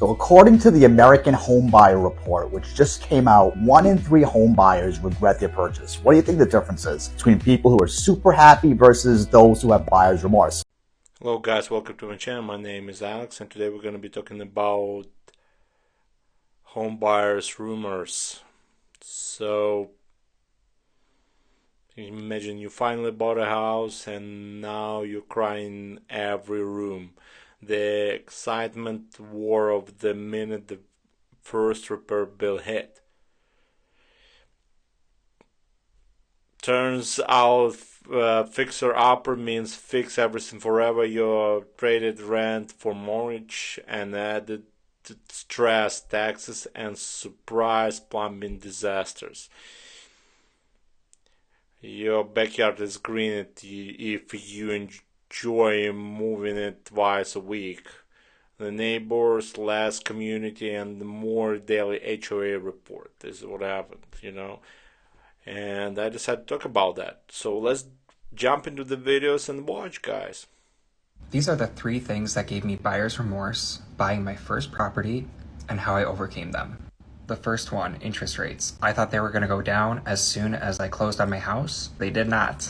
So according to the American Homebuyer report, which just came out, 1 in 3 home buyers regret their purchase. What do you think the difference is between people who are super happy versus those who have buyer's remorse? Hello guys, welcome to my channel. My name is Alex and today we're going to be talking about home buyers rumors. So imagine you finally bought a house and now you're crying every room. The excitement wore off the minute the first repair bill hit. Turns out fixer-upper means fix everything forever. You traded rent for mortgage and added stress, taxes, and surprise plumbing disasters. Your backyard is green if you enjoy moving it twice a week. The neighbors, less community, and more daily HOA report. This is what happened, And I decided to talk about that. So let's jump into the videos and watch, guys. These are the 3 things that gave me buyer's remorse buying my first property and how I overcame them. The first one, interest rates. I thought they were going to go down as soon as I closed on my house. They did not.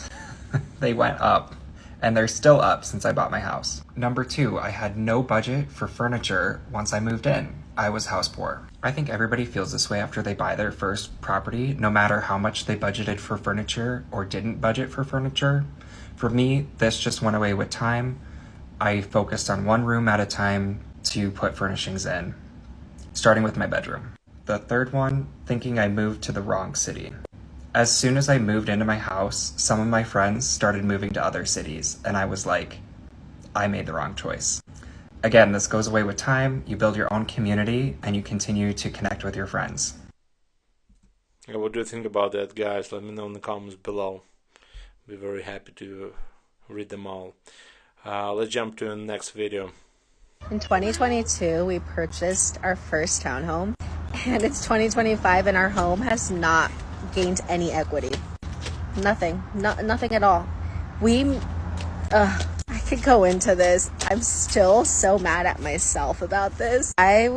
They went up, and they're still up since I bought my house. Number 2, I had no budget for furniture once I moved in. I was house poor. I think everybody feels this way after they buy their first property, no matter how much they budgeted for furniture or didn't budget for furniture. For me, this just went away with time. I focused on one room at a time to put furnishings in, starting with my bedroom. The third one, thinking I moved to the wrong city. As soon as I moved into my house, some of my friends started moving to other cities, and I was like, I made the wrong choice. Again, this goes away with time. You build your own community, and you continue to connect with your friends. Yeah, what do you think about that, guys? Let me know in the comments below. Be very happy to read them all. Let's jump to the next video. In 2022, we purchased our first townhome, and it's 2025, and our home has not gained any equity. Nothing. Nothing at all. I could go into this. I'm still so mad at myself about this. I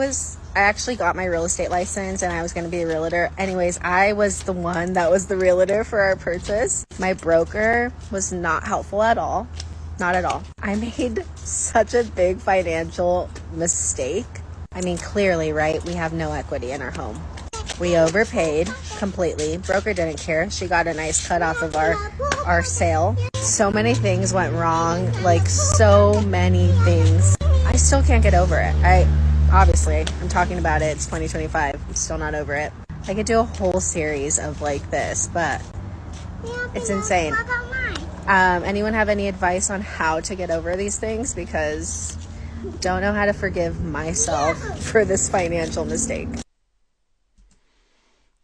actually got my real estate license and I was going to be a realtor. Anyways, I was the one that was the realtor for our purchase. My broker was not helpful at all. Not at all. I made such a big financial mistake. I mean, clearly, right? We have no equity in our home. We overpaid completely. Broker didn't care. She got a nice cut off of our sale. So many things went wrong, like so many things. I still can't get over it. I'm talking about it. It's 2025. I'm still not over it. I could do a whole series of like this, but it's insane. Anyone have any advice on how to get over these things? Because don't know how to forgive myself for this financial mistake.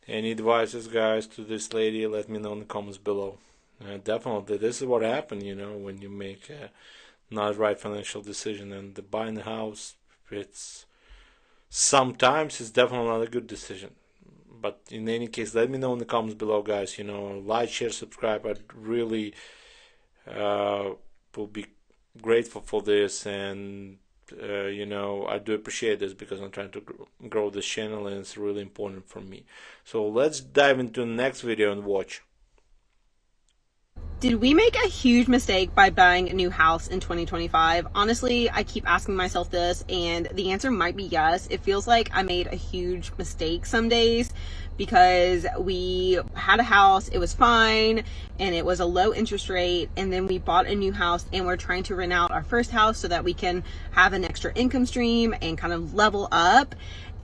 Any advices, guys, to this lady? Let me know in the comments below. Definitely, this is what happened, when you make a not right financial decision. And buying a house, sometimes it's definitely not a good decision. But in any case, let me know in the comments below, guys. Like, share, subscribe. I'd really will be grateful for this, and I do appreciate this because I'm trying to grow this channel and it's really important for me. So let's dive into the next video and watch. Did we make a huge mistake by buying a new house in 2025? Honestly, I keep asking myself this, and the answer might be yes. It feels like I made a huge mistake some days because we had a house, it was fine, and it was a low interest rate, and then we bought a new house and we're trying to rent out our first house so that we can have an extra income stream and kind of level up.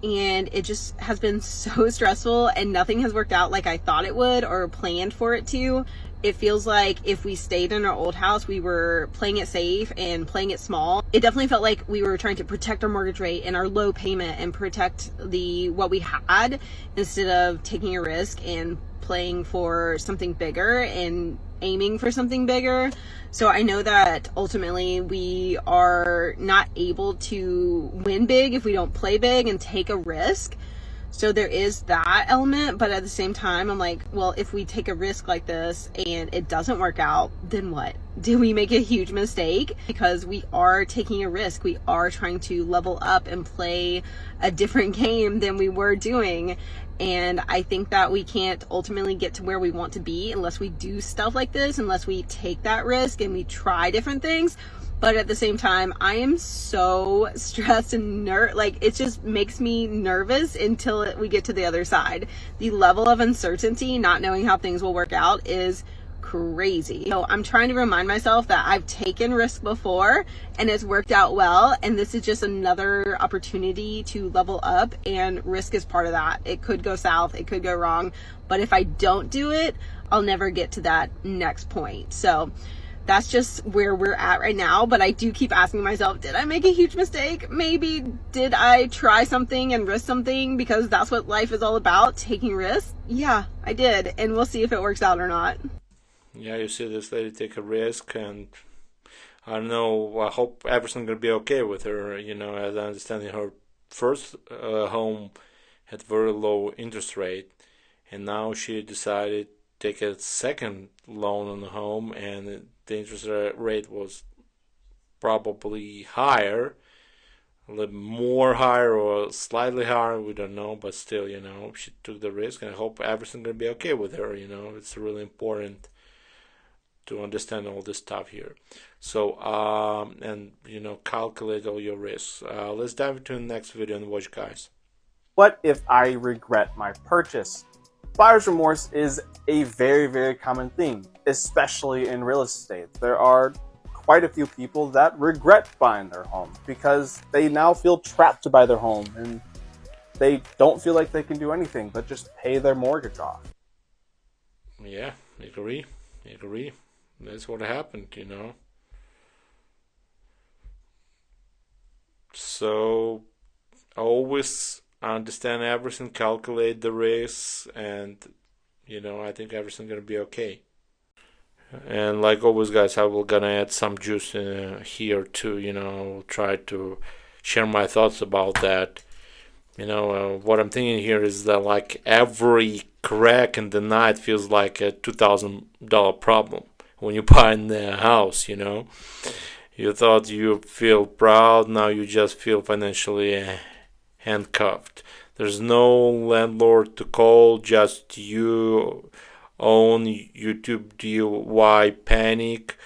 And it just has been so stressful and nothing has worked out like I thought it would or planned for it to. It feels like if we stayed in our old house, we were playing it safe and playing it small. It definitely felt like we were trying to protect our mortgage rate and our low payment and protect what we had instead of taking a risk and playing for something bigger and aiming for something bigger. So I know that ultimately we are not able to win big if we don't play big and take a risk. So there is that element, but at the same time, I'm like, well, if we take a risk like this and it doesn't work out, then what? Did we make a huge mistake? Because we are taking a risk. We are trying to level up and play a different game than we were doing. And I think that we can't ultimately get to where we want to be unless we do stuff like this, unless we take that risk and we try different things. But at the same time, I am so stressed and like it just makes me nervous until we get to the other side. The level of uncertainty, not knowing how things will work out, is crazy. So I'm trying to remind myself that I've taken risk before and it's worked out well, and this is just another opportunity to level up, and risk is part of that. It could go south, it could go wrong, but if I don't do it, I'll never get to that next point. So that's just where we're at right now. But I do keep asking myself, did I make a huge mistake? Maybe. Did I try something and risk something? Because that's what life is all about, taking risks. Yeah, I did. And we'll see if it works out or not. Yeah, you see this lady take a risk, and I don't know, I hope everything's going to be okay with her. You know, as I understand, her first home had very low interest rate, and now she decided to take a second loan on the home, and the interest rate was probably higher, a little more higher or slightly higher, we don't know, but still, you know, she took the risk, and I hope everything's going to be okay with her. You know, it's really important to understand all this stuff here. So, and, you know, calculate all your risks. Let's dive into the next video and watch, guys. What if I regret my purchase? Buyer's remorse is a very, very common thing, especially in real estate. There are quite a few people that regret buying their home because they now feel trapped to buy their home and they don't feel like they can do anything but just pay their mortgage off. Yeah, agree. That's what happened, you know. So, always understand everything, calculate the risks, and, you know, I think everything's gonna be okay. And like always, guys, I will gonna add some juice here too. You know, I'll try to share my thoughts about that. You know, what I'm thinking here is that like every crack in the night feels like a $2,000 problem when you buy in the house. You know, you thought you feel proud, now you just feel financially handcuffed. There's no landlord to call, just you own YouTube DIY panic.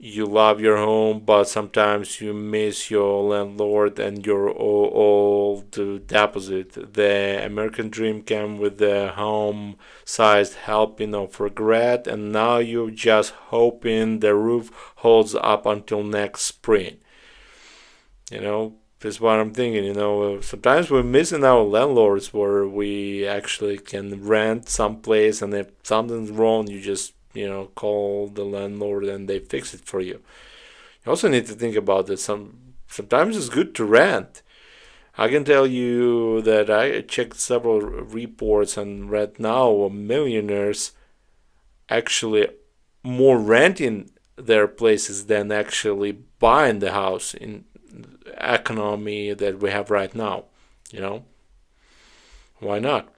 You love your home, but sometimes you miss your landlord and your old deposit. The American dream came with the home-sized helping of regret, and now you're just hoping the roof holds up until next spring. You know, that's what I'm thinking. You know, sometimes we're missing our landlords where we actually can rent someplace, and if something's wrong, you just, you know, call the landlord and they fix it for you. You also need to think about that sometimes it's good to rent. I can tell you that I checked several reports and read now millionaires actually more renting their places than actually buying the house in economy that we have right now. You know, why not?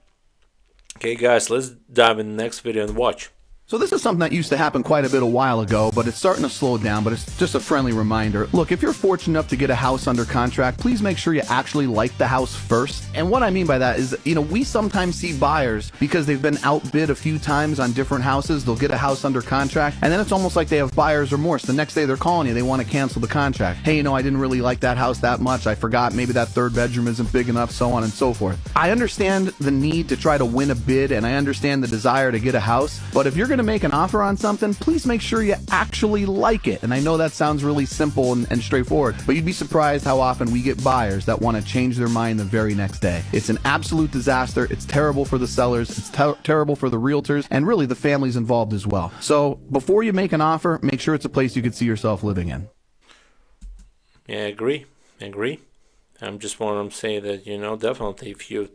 Okay, guys, let's dive in the next video and watch. So this is something that used to happen quite a bit a while ago, but it's starting to slow down, but it's just a friendly reminder. Look, if you're fortunate enough to get a house under contract, please make sure you actually like the house first. And what I mean by that is, you know, we sometimes see buyers, because they've been outbid a few times on different houses, they'll get a house under contract, and then it's almost like they have buyer's remorse. The next day they're calling you, they want to cancel the contract. Hey, you know, I didn't really like that house that much. I forgot maybe that third bedroom isn't big enough, so on and so forth. I understand the need to try to win a bid, and I understand the desire to get a house, but if you're going to make an offer on something, please make sure you actually like it. And I know that sounds really simple and straightforward, but you'd be surprised how often we get buyers that want to change their mind the very next day. It's an absolute disaster. It's terrible for the sellers. It's terrible for the realtors, and really the families involved as well. So before you make an offer, make sure it's a place you could see yourself living in. Yeah, agree. I'm just want to say that, you know, definitely if you're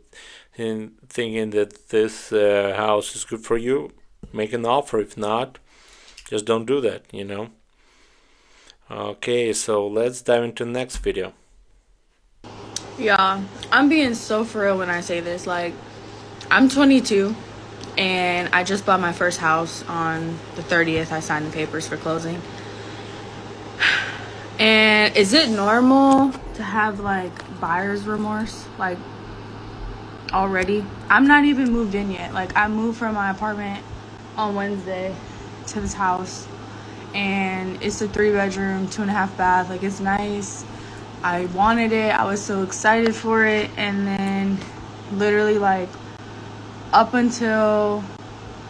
thinking that this house is good for you, make an offer. If not, just don't do that, you know. Okay, so let's dive into the next video. Yeah, I'm being so for real when I say this. Like, I'm 22 and I just bought my first house on the 30th. I signed the papers for closing. And is it normal to have like buyer's remorse? Like, already? I'm not even moved in yet. Like, I moved from my apartment on Wednesday to this house, and it's a 3-bedroom, 2.5 bath. Like, it's nice. I wanted it. I was so excited for it. And then literally like up until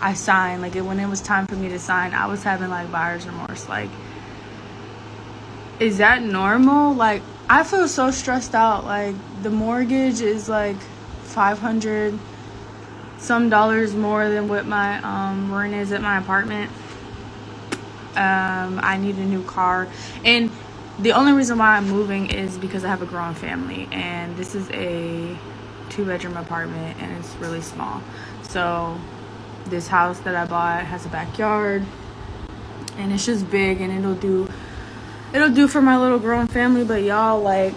I signed, like when it was time for me to sign, I was having like buyer's remorse. Like, is that normal? Like, I feel so stressed out. Like, the mortgage is like 500 some dollars more than what my rent is at my apartment. I need a new car, and the only reason why I'm moving is because I have a growing family, and this is a 2-bedroom apartment and it's really small. So this house that I bought has a backyard and it's just big, and it'll do for my little growing family. But y'all, like,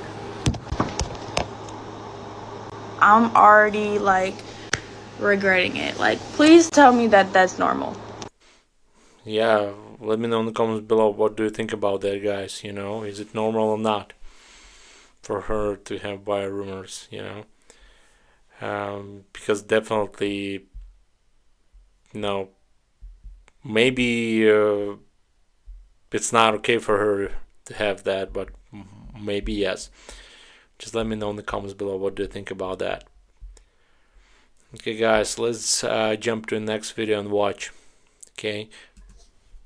I'm already like regretting it. Like, please tell me that that's normal. Yeah, let me know in the comments below, what do you think about that, guys? You know, is it normal or not for her to have buyer rumors, you know? Because definitely, no, maybe it's not okay for her to have that, but maybe yes. Just let me know in the comments below, what do you think about that? Okay, guys, let's jump to the next video and watch. Okay.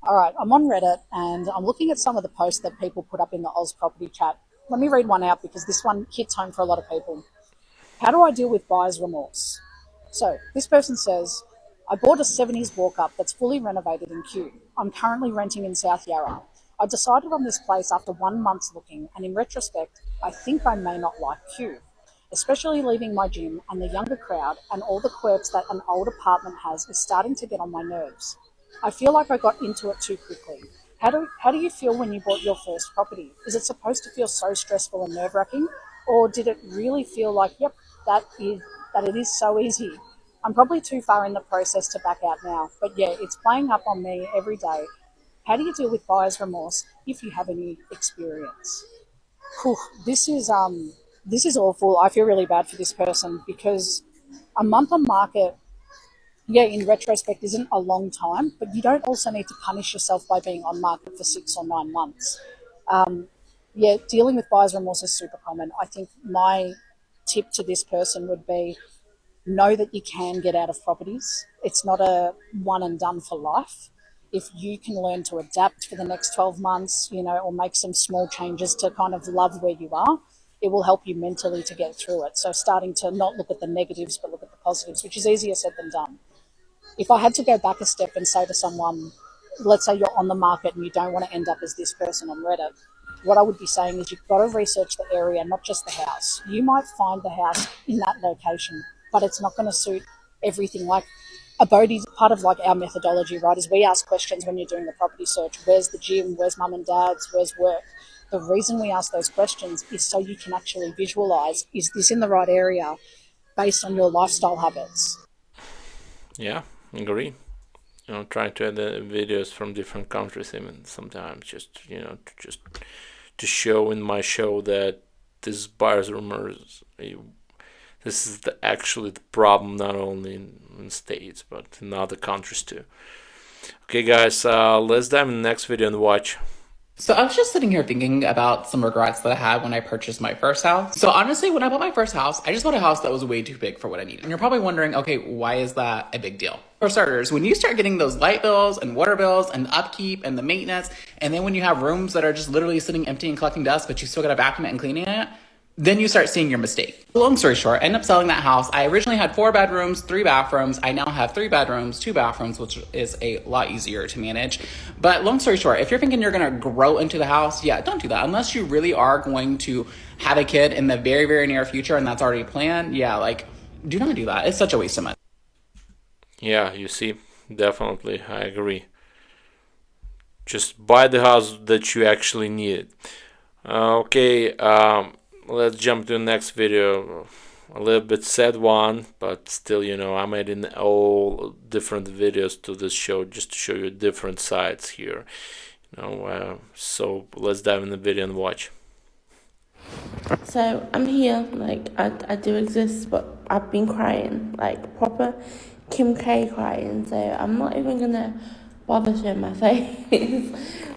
Alright, I'm on Reddit and I'm looking at some of the posts that people put up in the Oz property chat. Let me read one out because this one hits home for a lot of people. How do I deal with buyer's remorse? So, this person says, I bought a 70s walk-up that's fully renovated in Kew. I'm currently renting in South Yarra. I decided on this place after 1 month's looking, and in retrospect, I think I may not like Kew, especially leaving my gym and the younger crowd and all the quirks that an old apartment has is starting to get on my nerves. I feel like I got into it too quickly. How do you feel when you bought your first property? Is it supposed to feel so stressful and nerve-wracking? Or did it really feel like, yep, that it is so easy? I'm probably too far in the process to back out now, but yeah, it's playing up on me every day. How do you deal with buyer's remorse if you have any experience? Whew, this is awful. I feel really bad for this person because a month on market, yeah, in retrospect, isn't a long time, but you don't also need to punish yourself by being on market for 6 or 9 months. Yeah, dealing with buyer's remorse is super common. I think my tip to this person would be, know that you can get out of properties. It's not a one and done for life. If you can learn to adapt for the next 12 months, or make some small changes to kind of love where you are, it will help you mentally to get through it. So starting to not look at the negatives, but look at the positives, which is easier said than done. If I had to go back a step and say to someone, let's say you're on the market and you don't want to end up as this person on Reddit, what I would be saying is you've got to research the area, not just the house. You might find the house in that location, but it's not going to suit everything. Like a Bodhi, part of like our methodology, right, is we ask questions when you're doing the property search. Where's the gym? Where's mum and dad's? Where's work? The reason we ask those questions is so you can actually visualize, is this in the right area based on your lifestyle habits? Yeah, agree. Trying to add videos from different countries even sometimes, just just to show in my show that this buyer's rumors, this is actually the problem, not only in states but in other countries too. Okay, guys, let's dive in the next video and watch. So I was just sitting here thinking about some regrets that I had when I purchased my first house. So honestly, when I bought my first house, I just bought a house that was way too big for what I needed. And you're probably wondering, okay, why is that a big deal? For starters, when you start getting those light bills and water bills and upkeep and the maintenance, and then when you have rooms that are just literally sitting empty and collecting dust, but you still gotta vacuum it and cleaning it, then you start seeing your mistake. Long story short, I ended up selling that house. I originally had 4 bedrooms, 3 bathrooms. I now have 3 bedrooms, 2 bathrooms, which is a lot easier to manage. But long story short, if you're thinking you're gonna grow into the house, yeah, don't do that. Unless you really are going to have a kid in the very, very near future and that's already planned, yeah, like, do not do that. It's such a waste of money. Yeah, you see, definitely, I agree. Just buy the house that you actually need. Okay, let's jump to the next video. A little bit sad one, but still, I'm adding all different videos to this show just to show you different sides here. So let's dive in the video and watch. So I'm here, like I do exist, but I've been crying, like proper Kim K crying. So I'm not even gonna bother showing my face.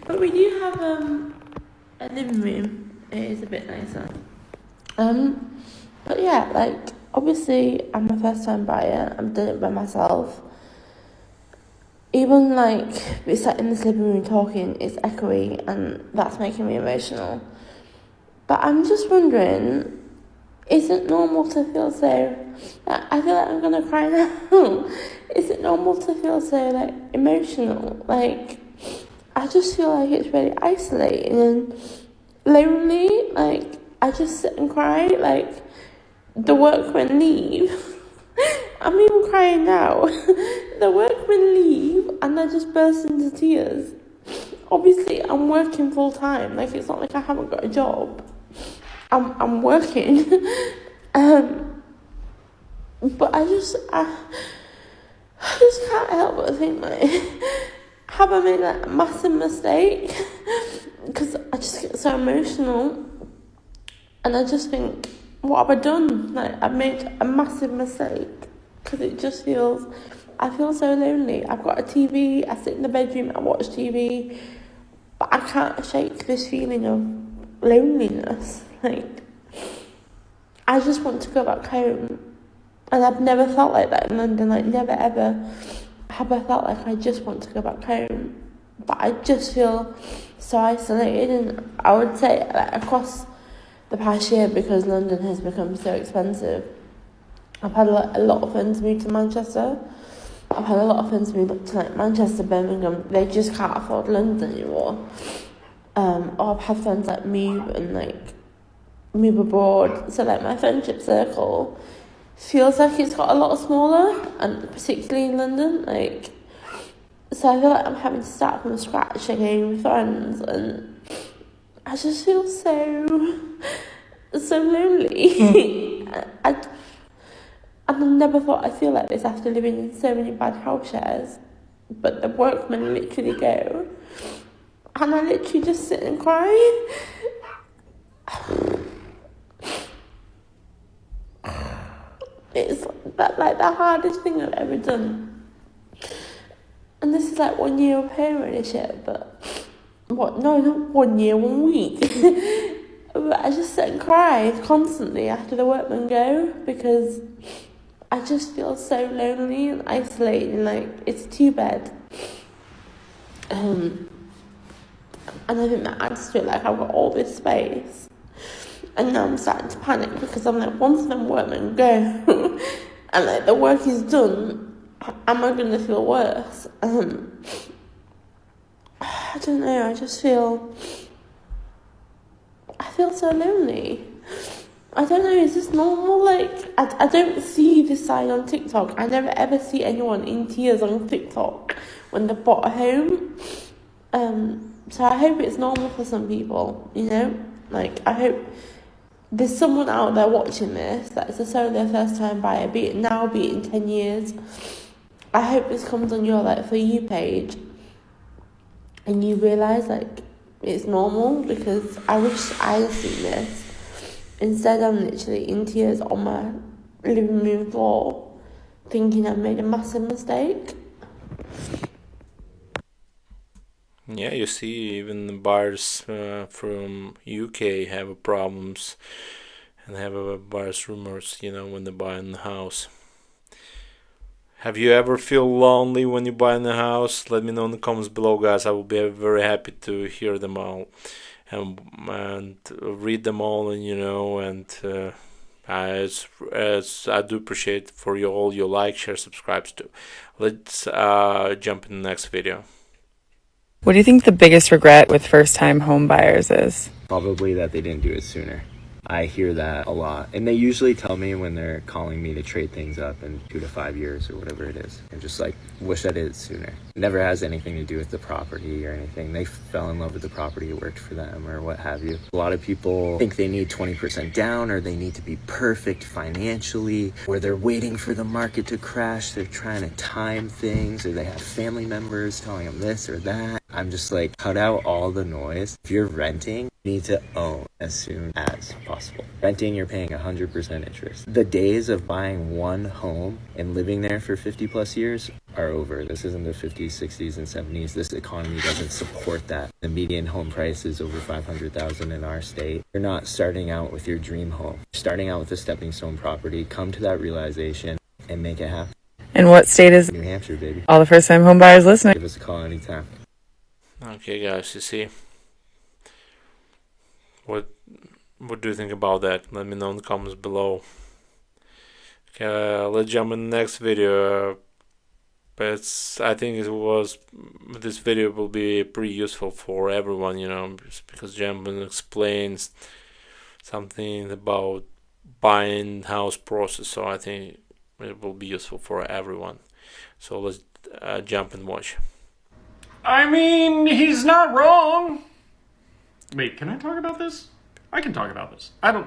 But we do have a living room. It is a bit nicer. But yeah, like obviously I'm a first time buyer. I'm doing it by myself. Even like we sat in this living room talking, it's echoey, and that's making me emotional. But I'm just wondering, is it normal to feel so? I feel like I'm gonna cry now. Is it normal to feel so like emotional? Like I just feel like it's really isolating and lonely. Like I just sit and cry. Like the workmen leave. I'm even crying now. The workmen leave and I just burst into tears. Obviously, I'm working full time. Like it's not like I haven't got a job. I'm working. But I just can't help but think like, have I made like a massive mistake? Because I just get so emotional, and I just think, what have I done? Like I've made a massive mistake, because it just I feel so lonely. I've got a TV, I sit in the bedroom, I watch TV, but I can't shake this feeling of loneliness. Like, I just want to go back home. And I've never felt like that in London. Like, never ever have I felt like I just want to go back home. But I just feel so isolated. And I would say, like, across the past year, because London has become so expensive, I've had a lot of friends move to Manchester. I've had a lot of friends move up to like Manchester, Birmingham. They just can't afford London anymore. Or I've had friends like move abroad. So like my friendship circle feels like it's got a lot smaller, and particularly in London. Like, so I feel like I'm having to start from scratch again with friends, and I just feel so lonely. I never thought I'd feel like this after living in so many bad house shares. But the workmen literally go, and I literally just sit and cry. It's like the hardest thing I've ever done. And this is like 1 year of home ownership, but not 1 year, 1 week. But I just sit and cry constantly after the workmen go, because I just feel so lonely and isolated, and like it's too bad. And I think that adds to it. Like, I've got all this space, and now I'm starting to panic, because I'm like, once them workmen go and like the work is done, am I gonna feel worse? I don't know. I feel so lonely. I don't know, is this normal? Like, I don't see this side on TikTok. I never ever see anyone in tears on TikTok when they're bought a home. So I hope it's normal for some people, Like, I hope there's someone out there watching this that is solely their first time buyer, be it now, be it in 10 years. I hope this comes on your, like, For You page, and you realise, like, it's normal, because I wish I had seen this. Instead, I'm literally in tears on my living room floor, thinking I've made a massive mistake. Yeah, you see, even the buyers from UK have problems, and have a buyer's remorse, when they buy in the house. Have you ever feel lonely when you buy in the house? Let me know in the comments below, guys. I will be very happy to hear them all and read them all, and as I do appreciate for you all your like, share, subscribes too. Let's jump in the next video. What do you think the biggest regret with first-time home buyers is? Probably that they didn't do it sooner. I hear that a lot. And they usually tell me when they're calling me to trade things up in 2 to 5 years or whatever it is. I'm just like, wish I did it sooner. It never has anything to do with the property or anything. They fell in love with the property, it worked for them or what have you. A lot of people think they need 20% down, or they need to be perfect financially, or they're waiting for the market to crash. They're trying to time things, or they have family members telling them this or that. I'm just like, cut out all the noise. If you're renting, you need to own as soon as possible. Renting, you're paying 100% interest. The days of buying one home and living there for 50 plus years are over. This isn't the 50s, 60s, and 70s. This economy doesn't support that. The median home price is over $500,000 in our state. You're not starting out with your dream home. You're starting out with a stepping stone property. Come to that realization and make it happen. And what state is New Hampshire, baby. all the first time home buyers listening? Give us a call anytime. Okay, guys, you see. What do you think about that? Let me know in the comments below. Okay, let's jump in the next video. But I think this video will be pretty useful for everyone, you know, because Jamban explains something about buying house process. So I think it will be useful for everyone. So let's jump and watch. I mean, he's not wrong. Wait, can I talk about this? I can talk about this. I'm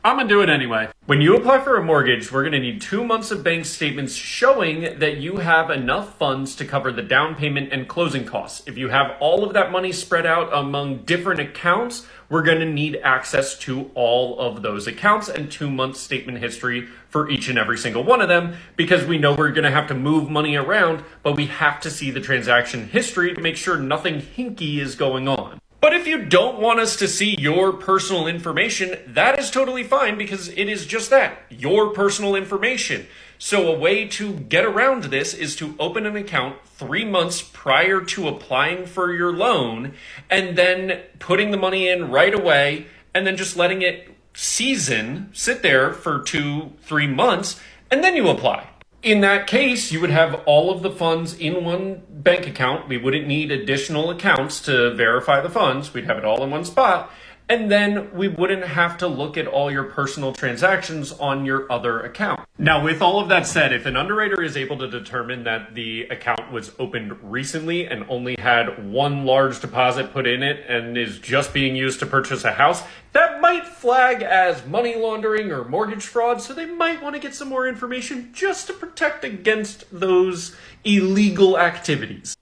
gonna do it anyway. When you apply for a mortgage, we're gonna need 2 months of bank statements showing that you have enough funds to cover the down payment and closing costs. If you have all of that money spread out among different accounts, we're gonna need access to all of those accounts and 2 months statement history for each and every single one of them, because we know we're gonna have to move money around, but we have to see the transaction history to make sure nothing hinky is going on. But if you don't want us to see your personal information, that is totally fine, because it is just that, your personal information. So a way to get around this is to open an account 3 months prior to applying for your loan, and then putting the money in right away, and then just letting it sit there for 2-3 months, and then you apply. In that case, you would have all of the funds in one bank account. We wouldn't need additional accounts to verify the funds. We'd have it all in one spot. And then we wouldn't have to look at all your personal transactions on your other account. Now, with all of that said, if an underwriter is able to determine that the account was opened recently and only had one large deposit put in it and is just being used to purchase a house, that might flag as money laundering or mortgage fraud. So they might want to get some more information just to protect against those illegal activities.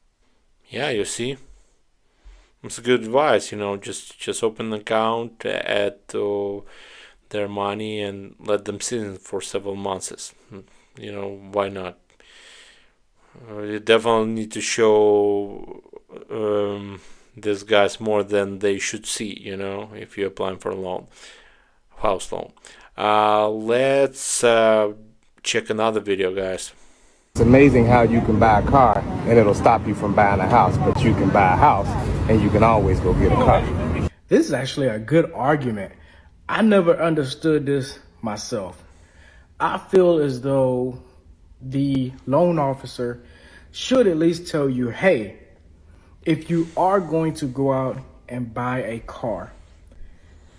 Yeah, you see. It's good advice, you know, just open an account, add their money, and let them sit in for several months. You know, why not? You definitely need to show these guys more than they should see, you know, if you're applying for a loan, house loan. Let's check another video, guys. It's amazing how you can buy a car and it'll stop you from buying a house, but you can buy a house and you can always go get a car. This is actually a good argument. I never understood this myself. I feel as though the loan officer should at least tell you, hey, if you are going to go out and buy a car,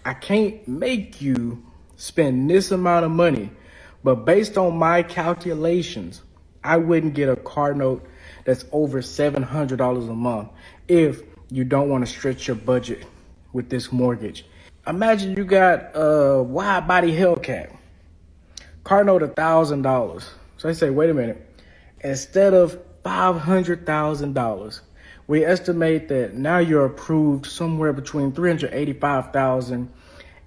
I can't make you spend this amount of money, but based on my calculations, I wouldn't get a car note that's over $700 a month if you don't want to stretch your budget with this mortgage. Imagine you got a wide body Hellcat, car note $1,000. So I say, wait a minute, instead of $500,000, we estimate that now you're approved somewhere between $385,000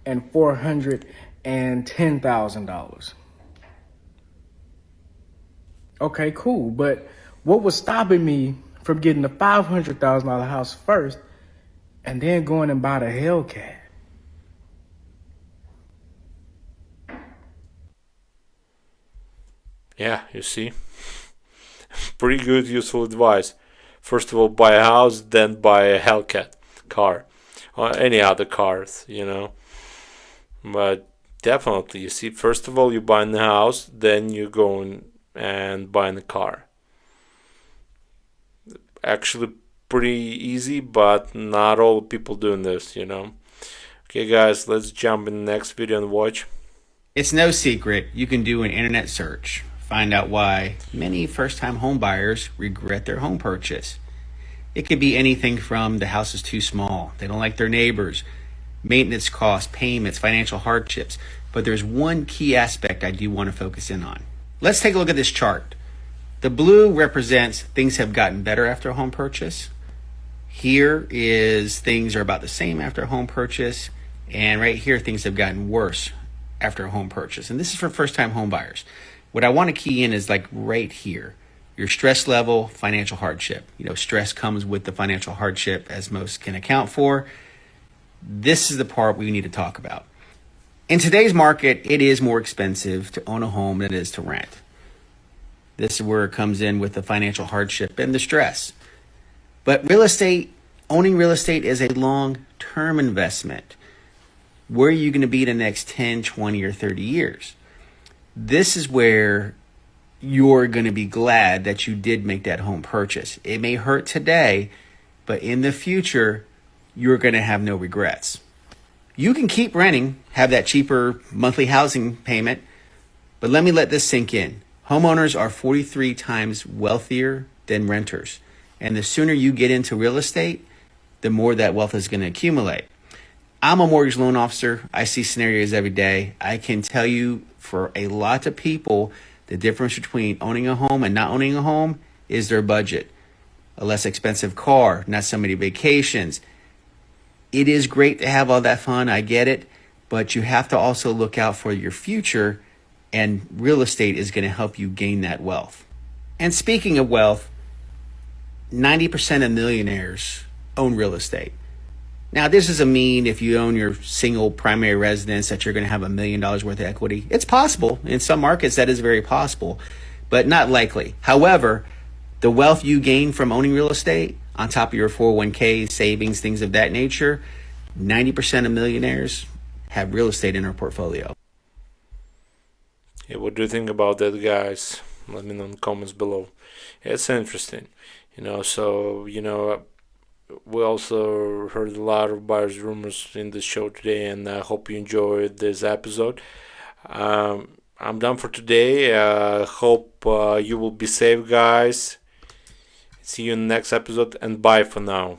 and $410,000. Okay, cool. But what was stopping me from getting the $500,000 house first and then going and buy the Hellcat? Yeah, you see. Pretty good, useful advice. First of all, buy a house, then buy a Hellcat car. Or any other cars, you know. But definitely, you see, first of all, you buy the house, then you go and buying a car. Actually pretty easy, but not all people doing this, you know. Okay, guys, let's jump in the next video and watch. It's no secret you can do an internet search, find out why many first-time home buyers regret their home purchase. It could be anything from the house is too small, they don't like their neighbors, maintenance costs, payments, financial hardships. But there's one key aspect I do want to focus in on. Let's take a look at this chart. The blue represents things have gotten better after a home purchase. Here is things are about the same after a home purchase. And right here, things have gotten worse after a home purchase. And this is for first-time home buyers. What I want to key in is like right here. Your stress level, financial hardship. Stress comes with the financial hardship, as most can account for. This is the part we need to talk about. In today's market, it is more expensive to own a home than it is to rent. This is where it comes in with the financial hardship and the stress. But owning real estate is a long-term investment. Where are you going to be the next 10, 20, or 30 years? This is where you're going to be glad that you did make that home purchase. It may hurt today, but in the future, you're going to have no regrets. You can keep renting, have that cheaper monthly housing payment, but let me let this sink in. Homeowners are 43 times wealthier than renters. And the sooner you get into real estate, the more that wealth is going to accumulate. I'm a mortgage loan officer. I see scenarios every day. I can tell you for a lot of people, the difference between owning a home and not owning a home is their budget. A less expensive car, not so many vacations. It is great to have all that fun. I get it. But you have to also look out for your future, and real estate is going to help you gain that wealth. And speaking of wealth, 90% of millionaires own real estate. Now, this doesn't mean if you own your single primary residence that you're going to have $1 million worth of equity. It's possible. In some markets, that is very possible, but not likely. However, the wealth you gain from owning real estate, on top of your 401k, savings, things of that nature, 90% of millionaires have real estate in their portfolio. Hey, what do you think about that, guys? Let me know in the comments below. It's interesting. We also heard a lot of buyers rumors in the show today, and I hope you enjoyed this episode. I'm done for today. Hope you will be safe, guys. See you in the next episode, and bye for now.